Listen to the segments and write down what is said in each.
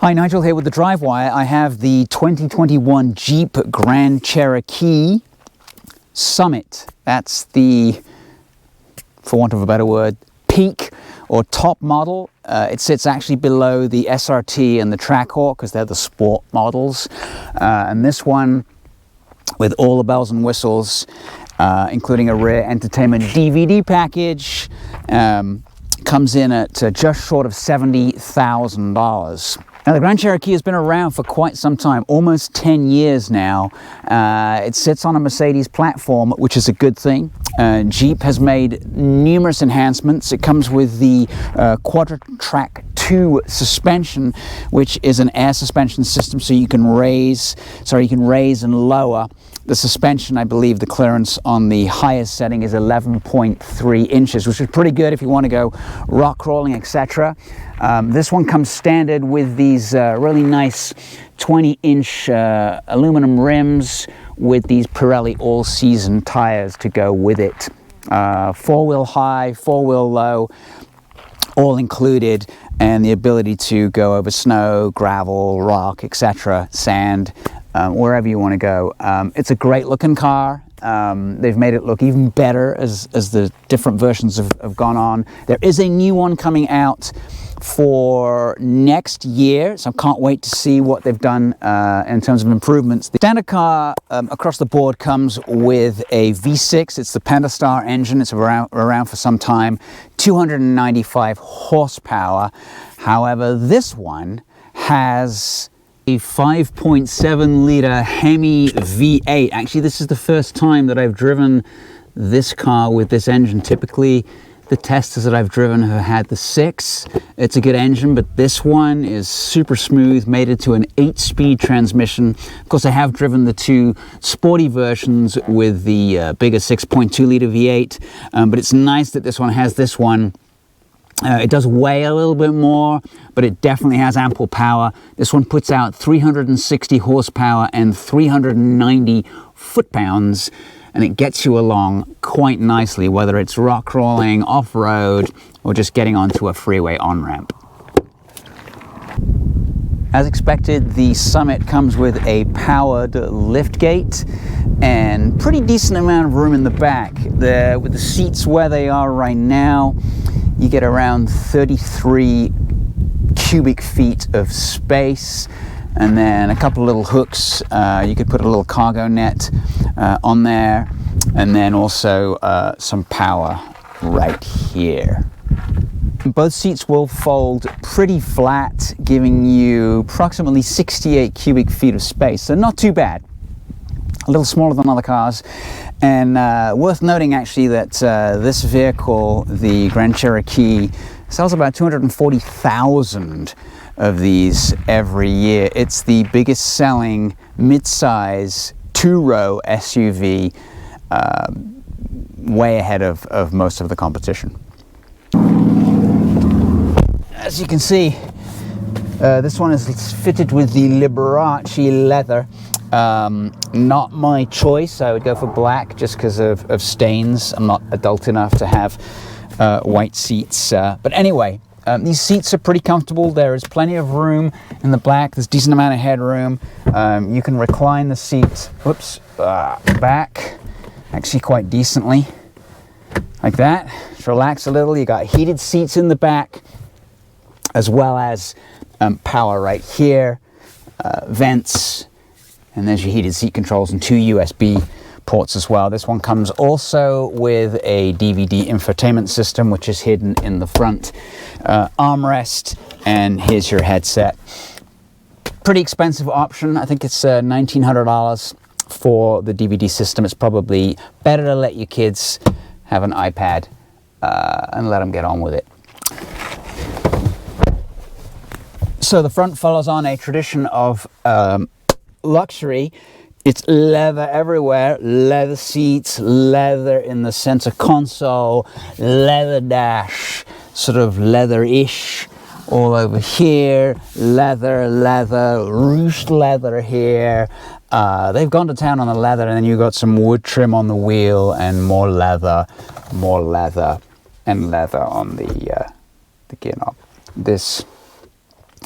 Hi, Nigel here with the Drivewire. I have the 2021 Jeep Grand Cherokee Summit. That's the, for want of a better word, peak or top model. It sits actually below the SRT and the Trackhawk because they're the sport models. And this one, with all the bells and whistles, including a rear entertainment DVD package, comes in at just short of $70,000. Now, the Grand Cherokee has been around for quite some time, almost 10 years now. It sits on a Mercedes platform, which is a good thing. Jeep has made numerous enhancements. It comes with the Quadra-Track 2 suspension, which is an air suspension system, so you can raise and lower the suspension. I believe the clearance on the highest setting is 11.3 inches, which is pretty good if you want to go rock crawling, etc. This one comes standard with these really nice 20-inch aluminum rims with these Pirelli all-season tires to go with it. Four-wheel high, four-wheel low, all included, and the ability to go over snow, gravel, rock, etc., sand, wherever you want to go. It's a great looking car. They've made it look even better as the different versions have gone on. There is a new one coming out for next year, so I can't wait to see what they've done in terms of improvements. The standard car across the board comes with a V6. It's the Pentastar engine. It's around for some time, 295 horsepower. However, this one has a 5.7 liter Hemi V8. Actually, this is the first time that I've driven this car with this engine. Typically, the testers that I've driven have had the 6. It's a good engine, but this one is super smooth, made it to an 8-speed transmission. Of course, I have driven the two sporty versions with the bigger 6.2 liter V8, but it's nice that this one has this one. It does weigh a little bit more, but it definitely has ample power. This one puts out 360 horsepower and 390 foot-pounds, and it gets you along quite nicely, whether it's rock crawling, off-road, or just getting onto a freeway on-ramp. As expected, the Summit comes with a powered liftgate and pretty decent amount of room in the back. With the seats where they are right now, you get around 33 cubic feet of space, and then a couple of little hooks. You could put a little cargo net on there, and then also some power right here. Both seats will fold pretty flat, giving you approximately 68 cubic feet of space, so not too bad. A little smaller than other cars. And worth noting actually that this vehicle, the Grand Cherokee, sells about 240,000 of these every year. It's the biggest selling mid-size two-row SUV, way ahead of most of the competition. As you can see, this one is fitted with the Liberace leather. Not my choice. I would go for black just because of stains. I'm not adult enough to have white seats. But anyway, these seats are pretty comfortable. There is plenty of room in the back. There's a decent amount of headroom. You can recline the seat, back actually quite decently. Like that. Just relax a little. You got heated seats in the back, as well as power right here, vents, and there's your heated seat controls and 2 USB ports as well. This one comes also with a DVD infotainment system, which is hidden in the front armrest, and here's your headset. Pretty expensive option. I think it's $1,900 for the DVD system. It's probably better to let your kids have an iPad and let them get on with it. So the front follows on a tradition of luxury. It's leather everywhere, leather seats, leather in the center console, leather dash, sort of leather-ish all over here, leather, ruched leather here. They've gone to town on the leather, and then you've got some wood trim on the wheel and more leather, and leather on the gear knob. This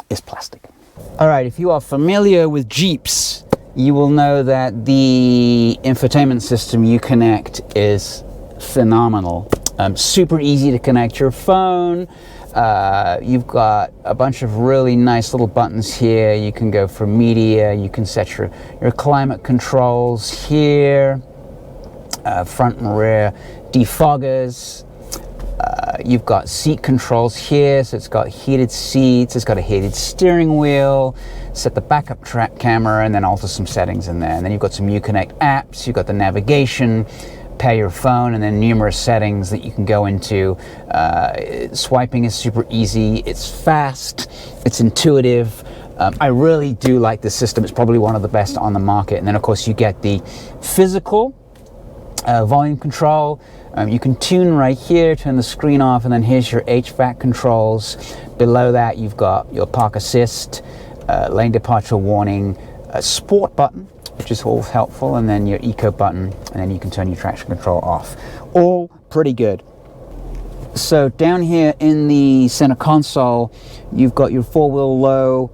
is plastic. All right, if you are familiar with Jeeps, you will know that the infotainment system Uconnect is phenomenal. Super easy to connect your phone. You've got a bunch of really nice little buttons here. You can go for media, you can set your climate controls here, front and rear defoggers. You've got seat controls here, so it's got heated seats, it's got a heated steering wheel, set the backup track camera, and then alter some settings in there. And then you've got some Uconnect apps, you've got the navigation, pair your phone, and then numerous settings that you can go into. Swiping is super easy, it's fast, it's intuitive. I really do like this system. It's probably one of the best on the market. And then of course you get the physical volume control. You can tune right here, turn the screen off, and then here's your HVAC controls. Below that you've got your park assist, lane departure warning, a sport button, which is all helpful, and then your eco button, and then you can turn your traction control off. All pretty good. So down here in the center console, you've got your four-wheel low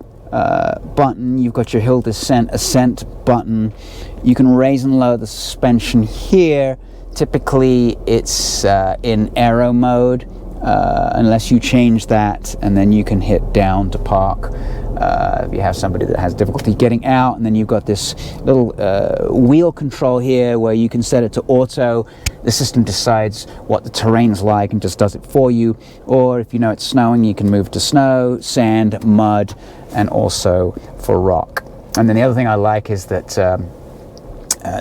button, you've got your hill descent ascent button. You can raise and lower the suspension here. Typically it's in aero mode, unless you change that, and then you can hit down to park if you have somebody that has difficulty getting out. And then you've got this little wheel control here where you can set it to auto. The system decides what the terrain's like and just does it for you. Or if you know it's snowing, you can move to snow, sand, mud, and also for rock. And then the other thing I like is that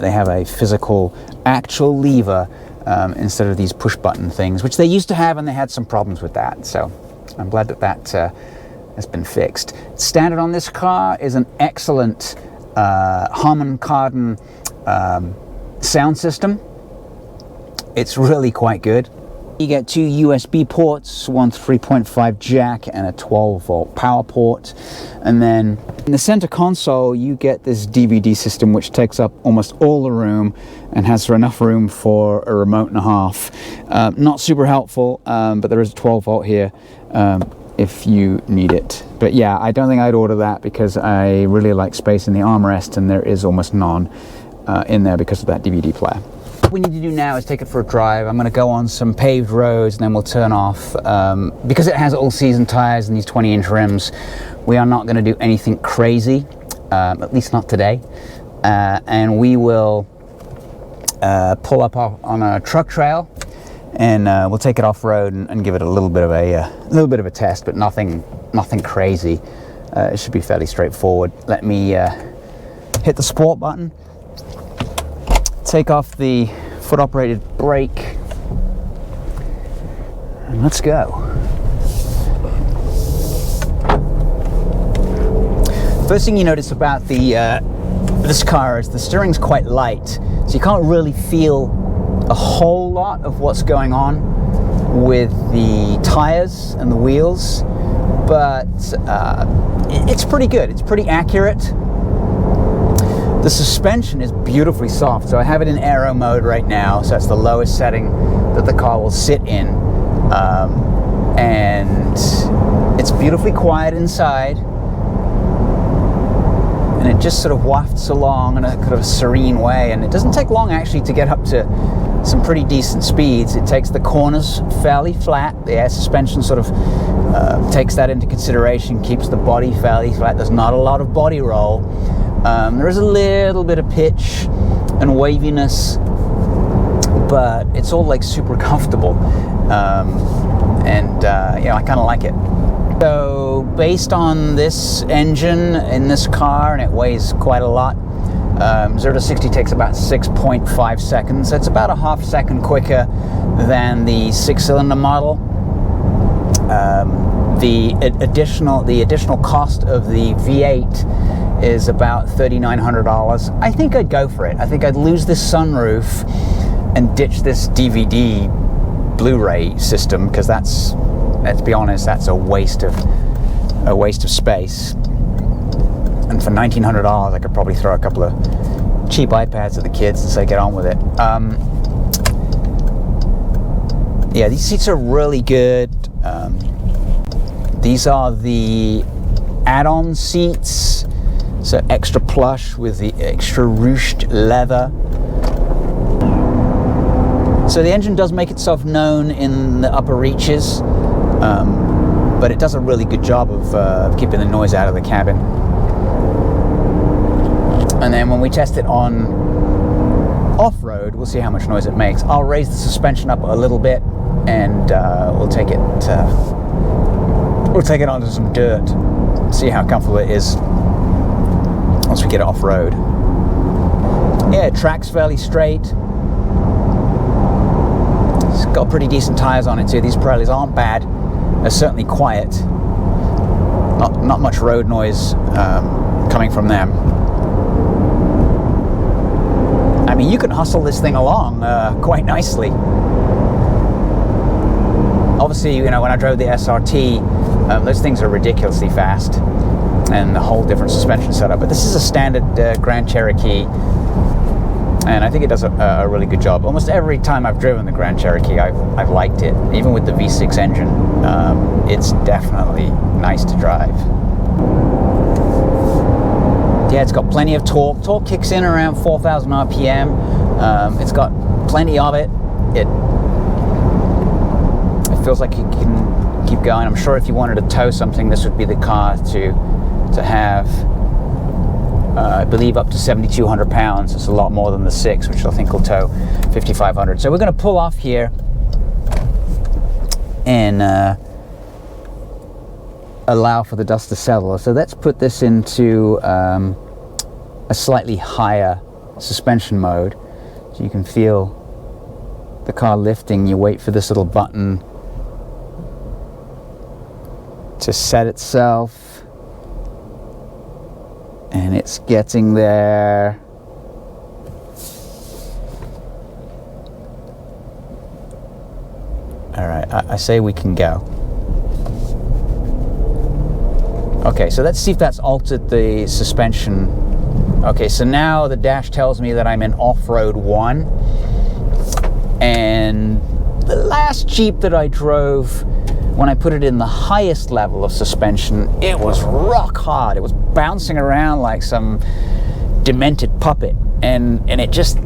they have a physical actual lever instead of these push button things, which they used to have, and they had some problems with that. So I'm glad that has been fixed. Standard on this car is an excellent Harman Kardon sound system. It's really quite good. You get two USB ports, one 3.5 jack and a 12-volt power port. And then in the center console, you get this DVD system, which takes up almost all the room and has enough room for a remote and a half. Not super helpful, but there is a 12-volt here if you need it. But yeah, I don't think I'd order that because I really like space in the armrest, and there is almost none in there because of that DVD player. What we need to do now is take it for a drive. I'm going to go on some paved roads, and then we'll turn off. Because it has all-season tires and these 20-inch rims, we are not going to do anything crazy, at least not today. And we will pull up on a truck trail, and we'll take it off-road and give it a little bit of a test, but nothing crazy. It should be fairly straightforward. Let me hit the sport button. Take off the foot-operated brake, and let's go. First thing you notice about this car is the steering's quite light, so you can't really feel a whole lot of what's going on with the tires and the wheels, but it's pretty good. It's pretty accurate. The suspension is beautifully soft, so I have it in aero mode right now, so that's the lowest setting that the car will sit in. And it's beautifully quiet inside, and it just sort of wafts along in a kind of serene way, and it doesn't take long actually to get up to some pretty decent speeds. It takes the corners fairly flat. The air suspension sort of takes that into consideration, keeps the body fairly flat. There's not a lot of body roll. There is a little bit of pitch and waviness, but it's all like super comfortable, and I kind of like it. So based on this engine in this car, and it weighs quite a lot, 0 to 60 takes about 6.5 seconds. It's about a half second quicker than the 6-cylinder model. The additional cost of the V8 is about $3,900. I think I'd go for it. I think I'd lose this sunroof and ditch this DVD Blu-ray system, because let's be honest, that's a waste of space. And for $1,900, I could probably throw a couple of cheap iPads at the kids and say, get on with it. Yeah, these seats are really good. These are the add-on seats, so extra plush with the extra ruched leather. So the engine does make itself known in the upper reaches, but it does a really good job of keeping the noise out of the cabin. And then when we test it on off-road, we'll see how much noise it makes. I'll raise the suspension up a little bit, and we'll take it onto some dirt, see how comfortable it is once we get it off-road. Yeah, it tracks fairly straight. It's got pretty decent tires on it too. These Pirellis aren't bad. They're certainly quiet. Not much road noise coming from them. I mean, you can hustle this thing along quite nicely. Obviously, you know, when I drove the SRT, those things are ridiculously fast, and a whole different suspension setup. But this is a standard Grand Cherokee, and I think it does a really good job. Almost every time I've driven the Grand Cherokee, I've liked it. Even with the V6 engine, it's definitely nice to drive. Yeah, it's got plenty of torque. Torque kicks in around 4,000 RPM. It's got plenty of it. It feels like you can keep going. I'm sure if you wanted to tow something, this would be the car to have. I believe up to 7,200 pounds. It's a lot more than the 6, which I think will tow 5,500. So we're going to pull off here and allow for the dust to settle. So let's put this into a slightly higher suspension mode, so you can feel the car lifting. You wait for this little button to set itself, and it's getting there. All right, I say we can go. Okay, so let's see if that's altered the suspension. Okay, so now the dash tells me that I'm in off-road 1. And the last Jeep that I drove, when I put it in the highest level of suspension, it was rock hard. It was bouncing around like some demented puppet. And it just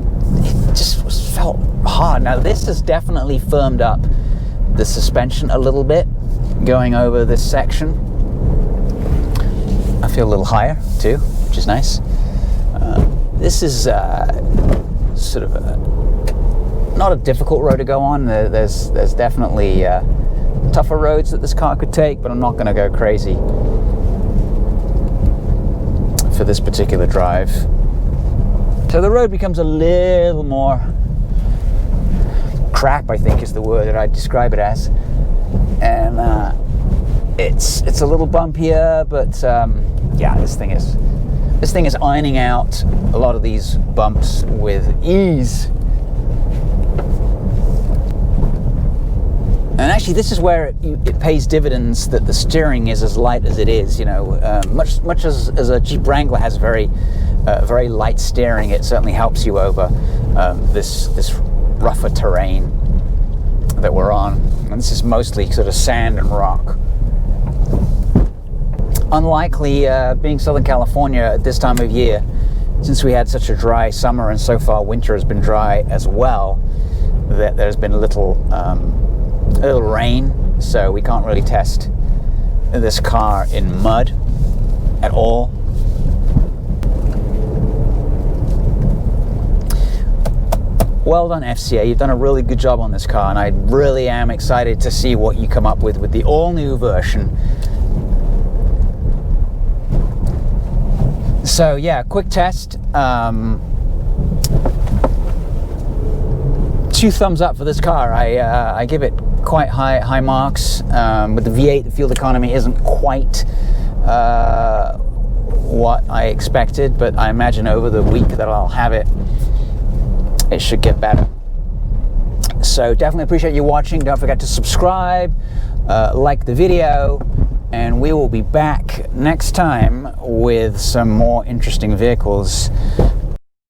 felt hard. Now this has definitely firmed up the suspension a little bit going over this section. I feel a little higher too, which is nice. This is sort of not a difficult road to go on. There's definitely tougher roads that this car could take, but I'm not going to go crazy for this particular drive. So the road becomes a little more crap, I think is the word that I'd describe it as, and it's a little bumpier, but yeah, this thing is ironing out a lot of these bumps with ease. And actually, this is where it pays dividends that the steering is as light as it is. You know, much as a Jeep Wrangler has very light steering, it certainly helps you over this rougher terrain that we're on. And this is mostly sort of sand and rock. Unlikely, being Southern California at this time of year, since we had such a dry summer and so far winter has been dry as well, that there's been a little rain, so we can't really test this car in mud at all. Well done, FCA. You've done a really good job on this car, and I really am excited to see what you come up with the all-new version. So yeah, quick test. 2 thumbs up for this car. I give it quite high marks. With the V8, the fuel economy isn't quite what I expected, but I imagine over the week that I'll have it, it should get better. So definitely appreciate you watching. Don't forget to subscribe, like the video, and we will be back next time with some more interesting vehicles